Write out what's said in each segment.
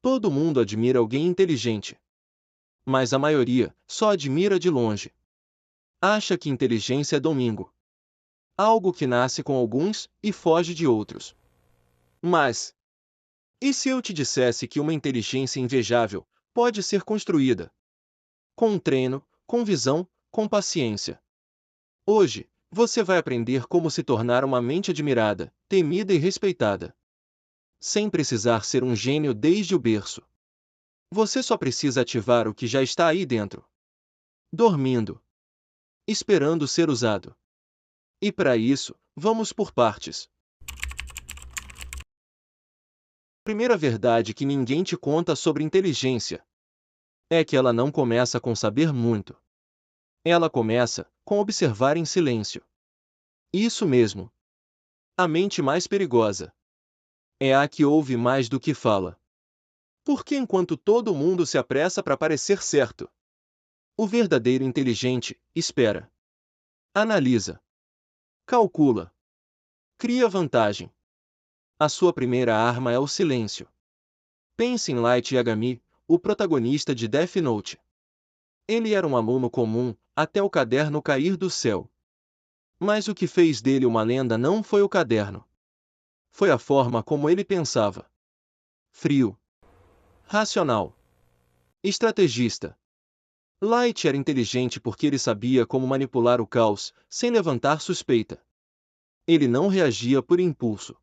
Todo mundo admira alguém inteligente. Mas a maioria só admira de longe. Acha que inteligência é domingo. Algo que nasce com alguns e foge de outros. Mas, e se eu te dissesse que uma inteligência invejável pode ser construída? Com treino, com visão, com paciência. Hoje, você vai aprender como se tornar uma mente admirada, temida e respeitada. Sem precisar ser um gênio desde o berço. Você só precisa ativar o que já está aí dentro. Dormindo. Esperando ser usado. E para isso, vamos por partes. Primeira verdade que ninguém te conta sobre inteligência é que ela não começa com saber muito. Ela começa com observar em silêncio. Isso mesmo. A mente mais perigosa é a que ouve mais do que fala. Porque enquanto todo mundo se apressa para parecer certo, o verdadeiro inteligente espera, analisa, calcula, cria vantagem. A sua primeira arma é o silêncio. Pense em Light Yagami, o protagonista de Death Note. Ele era um aluno comum, até o caderno cair do céu. Mas o que fez dele uma lenda não foi o caderno. Foi a forma como ele pensava. Frio. Racional. Estrategista. Light era inteligente porque ele sabia como manipular o caos, sem levantar suspeita. Ele não reagia por impulso.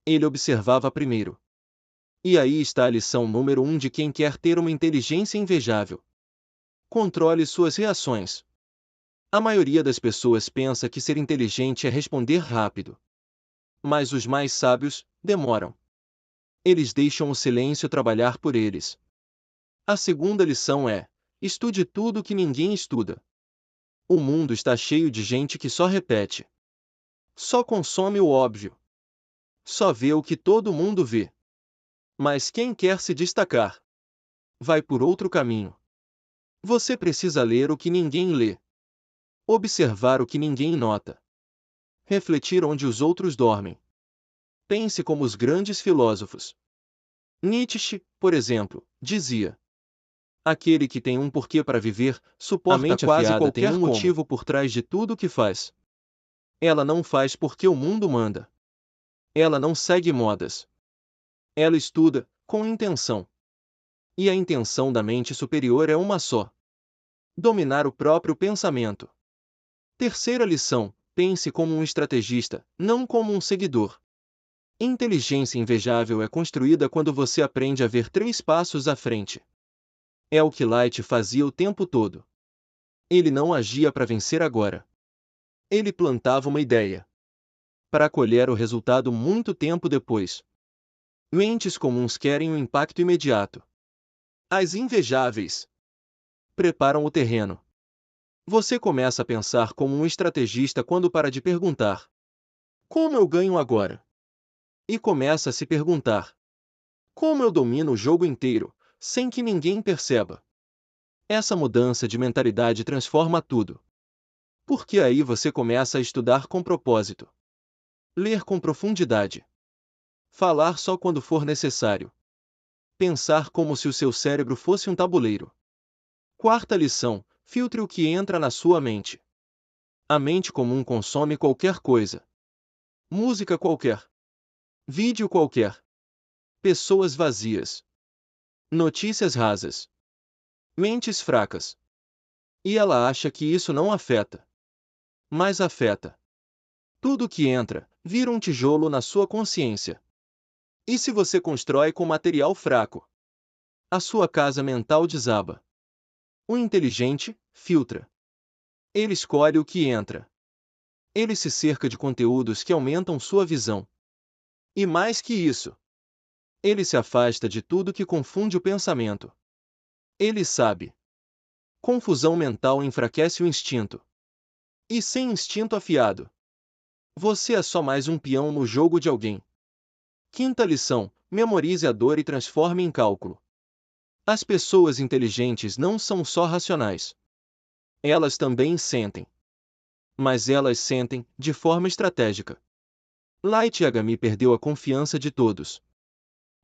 Ele observava primeiro. E aí está a lição número 1 de quem quer ter uma inteligência invejável. Controle suas reações. A maioria das pessoas pensa que ser inteligente é responder rápido. Mas os mais sábios demoram. Eles deixam o silêncio trabalhar por eles. A segunda lição é: estude tudo que ninguém estuda. O mundo está cheio de gente que só repete. Só consome o óbvio. Só vê o que todo mundo vê. Mas quem quer se destacar, vai por outro caminho. Você precisa ler o que ninguém lê. Observar o que ninguém nota. Refletir onde os outros dormem. Pense como os grandes filósofos. Nietzsche, por exemplo, dizia: aquele que tem um porquê para viver, suporta A mente quase afiada tem qualquer um como. motivo por trás de tudo o que faz. Ela não faz porque o mundo manda. Ela não segue modas. Ela estuda, com intenção. E a intenção da mente superior é uma só: dominar o próprio pensamento. Terceira lição: pense como um estrategista, não como um seguidor. Inteligência invejável é construída quando você aprende a ver 3 passos à frente. É o que Light fazia o tempo todo. Ele não agia para vencer agora. Ele plantava uma ideia para colher o resultado muito tempo depois. Mentes comuns querem um impacto imediato. As invejáveis preparam o terreno. Você começa a pensar como um estrategista quando para de perguntar: como eu ganho agora? E começa a se perguntar: como eu domino o jogo inteiro, sem que ninguém perceba? Essa mudança de mentalidade transforma tudo. Porque aí você começa a estudar com propósito. Ler com profundidade. Falar só quando for necessário. Pensar como se o seu cérebro fosse um tabuleiro. Quarta lição: filtre o que entra na sua mente. A mente comum consome qualquer coisa. Música qualquer. Vídeo qualquer. Pessoas vazias. Notícias rasas. Mentes fracas. E ela acha que isso não afeta. Mas afeta. Tudo que entra, vira um tijolo na sua consciência. E se você constrói com material fraco? A sua casa mental desaba. O inteligente, filtra. Ele escolhe o que entra. Ele se cerca de conteúdos que aumentam sua visão. E mais que isso, ele se afasta de tudo que confunde o pensamento. Ele sabe. Confusão mental enfraquece o instinto. E sem instinto afiado, você é só mais um peão no jogo de alguém. Quinta lição: memorize a dor e transforme em cálculo. As pessoas inteligentes não são só racionais. Elas também sentem. Mas elas sentem, de forma estratégica. Light Yagami perdeu a confiança de todos.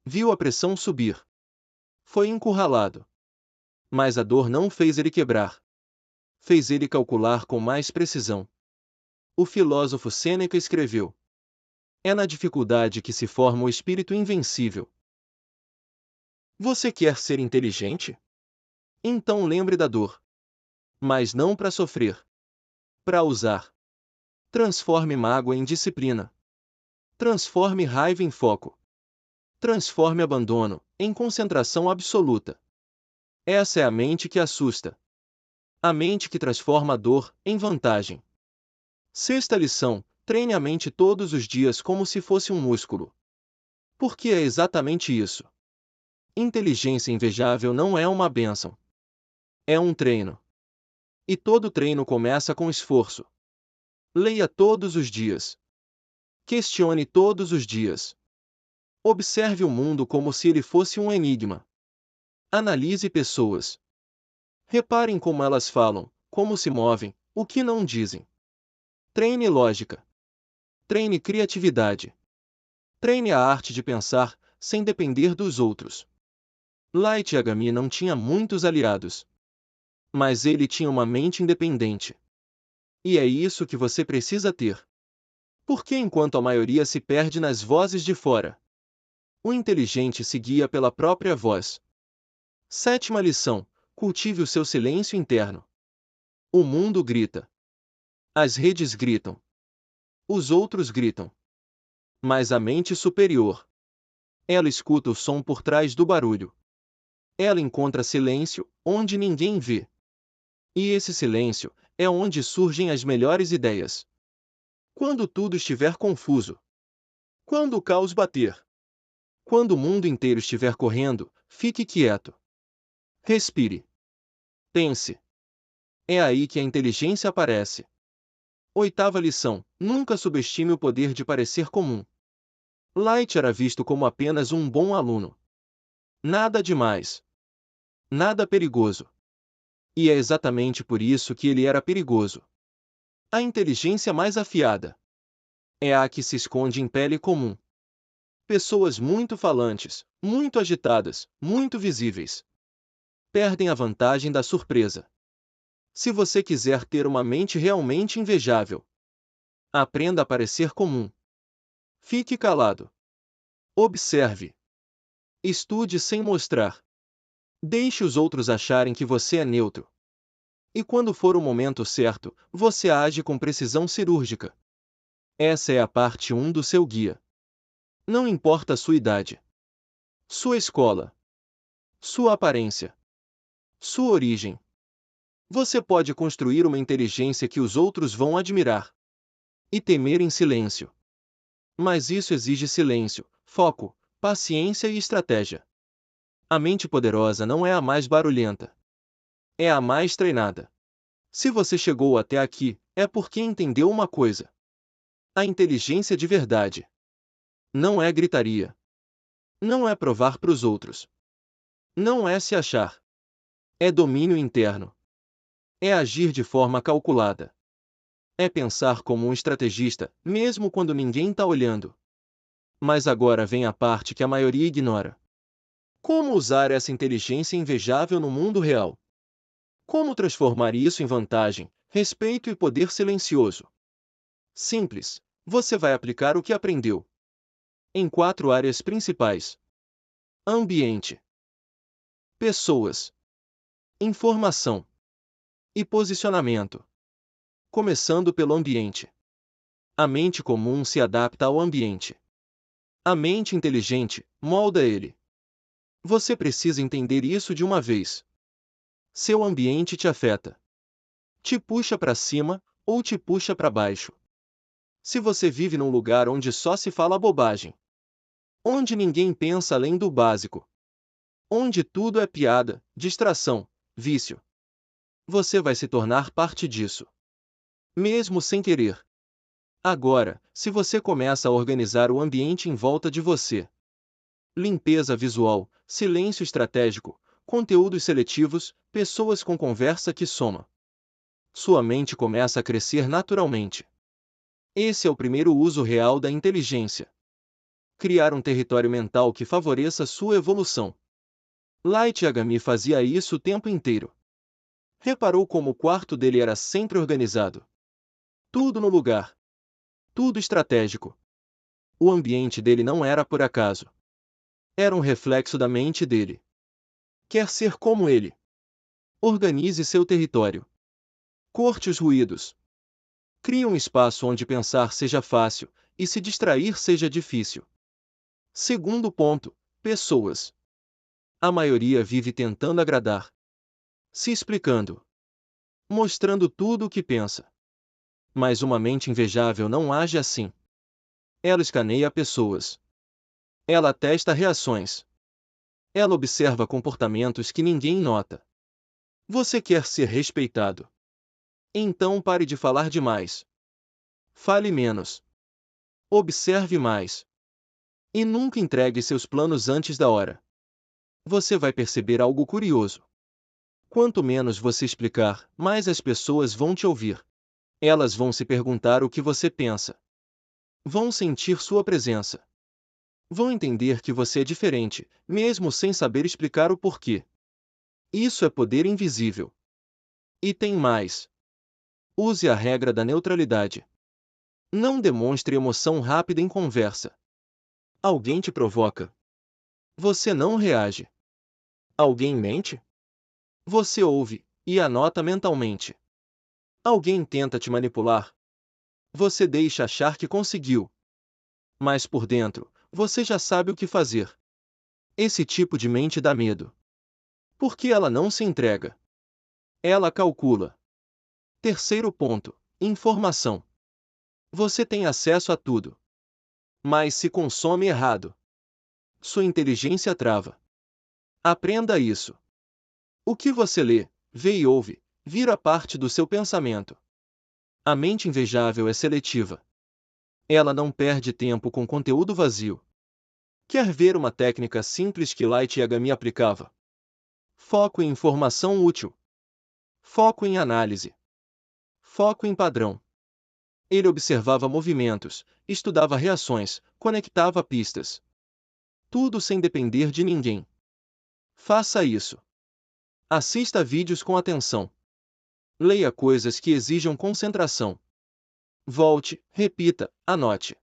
Viu a pressão subir. foi encurralado. Mas a dor não fez ele quebrar. Fez ele calcular com mais precisão. O filósofo Sêneca escreveu: é na dificuldade que se forma o espírito invencível. Você quer ser inteligente? Então lembre da dor. Mas não para sofrer. Para usar. Transforme mágoa em disciplina. Transforme raiva em foco. Transforme abandono em concentração absoluta. Essa é a mente que assusta. A mente que transforma a dor em vantagem. Sexta lição: treine a mente todos os dias como se fosse um músculo. Porque é exatamente isso. Inteligência invejável não é uma bênção. É um treino. E todo treino começa com esforço. Leia todos os dias. Questione todos os dias. Observe o mundo como se ele fosse um enigma. Analise pessoas. Reparem como elas falam, como se movem, o que não dizem. Treine lógica. Treine criatividade. Treine a arte de pensar, sem depender dos outros. Light Yagami não tinha muitos aliados. Mas ele tinha uma mente independente. E é isso que você precisa ter. Porque enquanto a maioria se perde nas vozes de fora, o inteligente se guia pela própria voz. Sétima lição: cultive o seu silêncio interno. O mundo grita. As redes gritam. Os outros gritam. Mas a mente superior, ela escuta o som por trás do barulho. Ela encontra silêncio, onde ninguém vê. E esse silêncio é onde surgem as melhores ideias. Quando tudo estiver confuso. Quando o caos bater. Quando o mundo inteiro estiver correndo, fique quieto. Respire. Pense. É aí que a inteligência aparece. Oitava lição: nunca subestime o poder de parecer comum. Light era visto como apenas um bom aluno. Nada demais. Nada perigoso. E é exatamente por isso que ele era perigoso. A inteligência mais afiada é a que se esconde em pele comum. Pessoas muito falantes, muito agitadas, muito visíveis, perdem a vantagem da surpresa. Se você quiser ter uma mente realmente invejável, aprenda a parecer comum. Fique calado. Observe. Estude sem mostrar. Deixe os outros acharem que você é neutro. E quando for o momento certo, você age com precisão cirúrgica. Essa é a parte 1 do seu guia. Não importa a sua idade, sua escola, sua aparência, sua origem. Você pode construir uma inteligência que os outros vão admirar e temer em silêncio. Mas isso exige silêncio, foco, paciência e estratégia. A mente poderosa não é a mais barulhenta. É a mais treinada. Se você chegou até aqui, é porque entendeu uma coisa. A inteligência de verdade não é gritaria. Não é provar para os outros. Não é se achar. É domínio interno. É agir de forma calculada. É pensar como um estrategista, mesmo quando ninguém está olhando. Mas agora vem a parte que a maioria ignora. Como usar essa inteligência invejável no mundo real? Como transformar isso em vantagem, respeito e poder silencioso? Simples. Você vai aplicar o que aprendeu em 4 áreas principais: ambiente, pessoas, informação e posicionamento. Começando pelo ambiente. A mente comum se adapta ao ambiente. A mente inteligente molda ele. Você precisa entender isso de uma vez. Seu ambiente te afeta. Te puxa para cima ou te puxa para baixo. Se você vive num lugar onde só se fala bobagem, onde ninguém pensa além do básico, onde tudo é piada, distração, vício, você vai se tornar parte disso, mesmo sem querer. Agora, se você começa a organizar o ambiente em volta de você, limpeza visual, silêncio estratégico, conteúdos seletivos, pessoas com conversa que soma, sua mente começa a crescer naturalmente. Esse é o primeiro uso real da inteligência. Criar um território mental que favoreça sua evolução. Light Yagami fazia isso o tempo inteiro. Reparou como o quarto dele era sempre organizado. Tudo no lugar. Tudo estratégico. O ambiente dele não era por acaso. Era um reflexo da mente dele. Quer ser como ele? Organize seu território. Corte os ruídos. Crie um espaço onde pensar seja fácil, e se distrair seja difícil. Segundo ponto, pessoas. A maioria vive tentando agradar. Se explicando. Mostrando tudo o que pensa. Mas uma mente invejável não age assim. Ela escaneia pessoas. Ela testa reações. Ela observa comportamentos que ninguém nota. Você quer ser respeitado? Então pare de falar demais. Fale menos. Observe mais. E nunca entregue seus planos antes da hora. Você vai perceber algo curioso. Quanto menos você explicar, mais as pessoas vão te ouvir. Elas vão se perguntar o que você pensa. Vão sentir sua presença. Vão entender que você é diferente, mesmo sem saber explicar o porquê. Isso é poder invisível. E tem mais. Use a regra da neutralidade. Não demonstre emoção rápida em conversa. Alguém te provoca. Você não reage. Alguém mente? Você ouve, e anota mentalmente. Alguém tenta te manipular. Você deixa achar que conseguiu. Mas por dentro, você já sabe o que fazer. Esse tipo de mente dá medo. Porque ela não se entrega. Ela calcula. Terceiro ponto: informação. Você tem acesso a tudo. Mas se consome errado, sua inteligência trava. Aprenda isso. O que você lê, vê e ouve, vira parte do seu pensamento. A mente invejável é seletiva. Ela não perde tempo com conteúdo vazio. Quer ver uma técnica simples que Light Yagami aplicava? Foco em informação útil. Foco em análise. Foco em padrão. Ele observava movimentos, estudava reações, conectava pistas. Tudo sem depender de ninguém. Faça isso. Assista vídeos com atenção. Leia coisas que exijam concentração. Volte, repita, anote.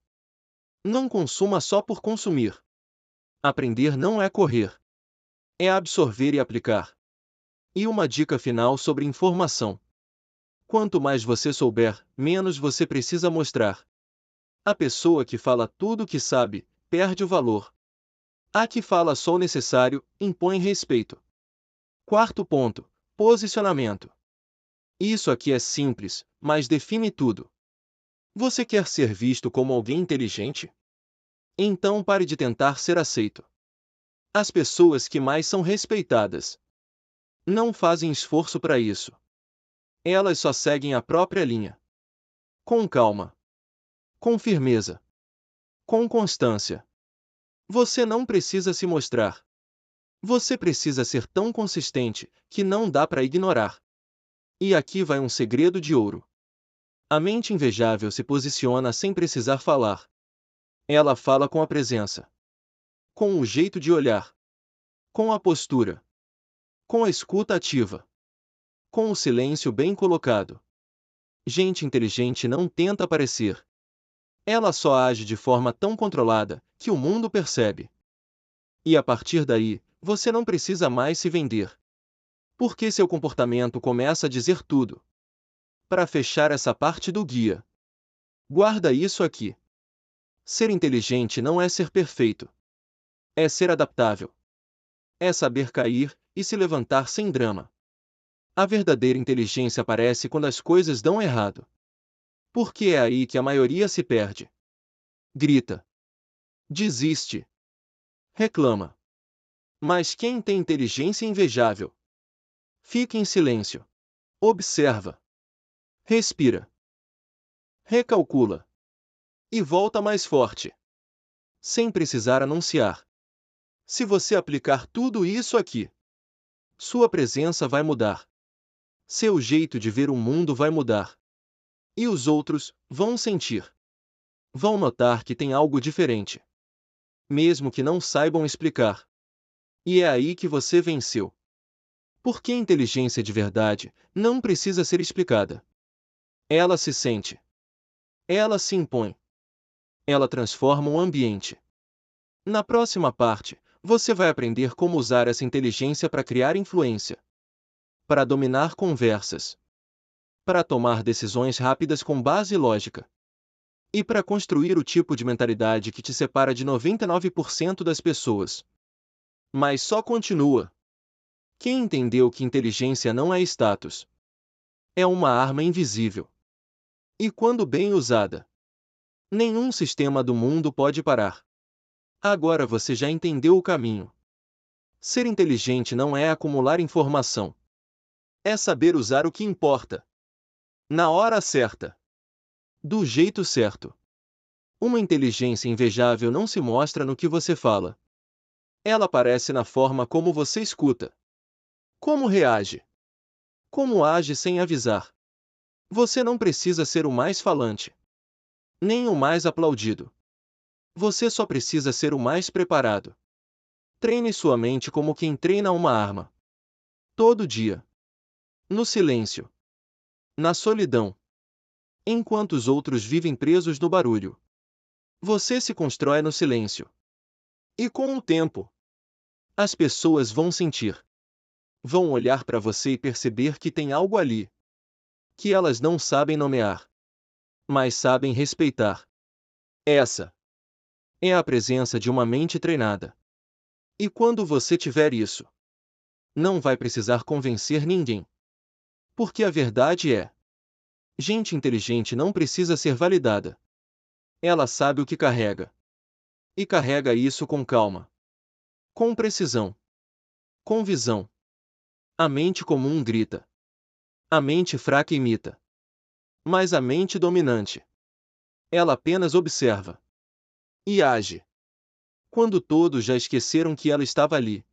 Não consuma só por consumir. Aprender não é correr. É absorver e aplicar. E uma dica final sobre informação. Quanto mais você souber, menos você precisa mostrar. A pessoa que fala tudo o que sabe, perde o valor. A que fala só o necessário, impõe respeito. Quarto ponto: posicionamento. Isso aqui é simples, mas define tudo. Você quer ser visto como alguém inteligente? Então pare de tentar ser aceito. As pessoas que mais são respeitadas não fazem esforço para isso. Elas só seguem a própria linha. Com calma. Com firmeza. Com constância. Você não precisa se mostrar. Você precisa ser tão consistente que não dá para ignorar. E aqui vai um segredo de ouro. A mente invejável se posiciona sem precisar falar. Ela fala com a presença. Com o jeito de olhar. Com a postura. Com a escuta ativa. Com o silêncio bem colocado. Gente inteligente não tenta aparecer. Ela só age de forma tão controlada que o mundo percebe. E a partir daí, você não precisa mais se vender. Porque seu comportamento começa a dizer tudo. Para fechar essa parte do guia, guarda isso aqui. Ser inteligente não é ser perfeito. É ser adaptável. É saber cair e se levantar sem drama. A verdadeira inteligência aparece quando as coisas dão errado. Porque é aí que a maioria se perde. Grita. Desiste. Reclama. Mas quem tem inteligência invejável? Fica em silêncio. Observa. Respira. Recalcula. E volta mais forte. Sem precisar anunciar. Se você aplicar tudo isso aqui, sua presença vai mudar. Seu jeito de ver o mundo vai mudar. E os outros vão sentir. Vão notar que tem algo diferente. Mesmo que não saibam explicar. E é aí que você venceu. Porque a inteligência de verdade não precisa ser explicada. Ela se sente. Ela se impõe. Ela transforma o ambiente. Na próxima parte, você vai aprender como usar essa inteligência para criar influência, para dominar conversas, para tomar decisões rápidas com base lógica e para construir o tipo de mentalidade que te separa de 99% das pessoas. Mas só continua. Quem entendeu que inteligência não é status? É uma arma invisível. E quando bem usada, nenhum sistema do mundo pode parar. Agora você já entendeu o caminho. Ser inteligente não é acumular informação. É saber usar o que importa. Na hora certa. Do jeito certo. Uma inteligência invejável não se mostra no que você fala. Ela aparece na forma como você escuta. Como reage. Como age sem avisar. Você não precisa ser o mais falante, nem o mais aplaudido. Você só precisa ser o mais preparado. Treine sua mente como quem treina uma arma. Todo dia. No silêncio. Na solidão. Enquanto os outros vivem presos no barulho. Você se constrói no silêncio. E com o tempo, as pessoas vão sentir. Vão olhar para você e perceber que tem algo ali. Que elas não sabem nomear, mas sabem respeitar. Essa é a presença de uma mente treinada. E quando você tiver isso, não vai precisar convencer ninguém. Porque a verdade é: gente inteligente não precisa ser validada. Ela sabe o que carrega. E carrega isso com calma. Com precisão. Com visão. A mente comum grita. A mente fraca imita. Mas a mente dominante, ela apenas observa. E age. Quando todos já esqueceram que ela estava ali.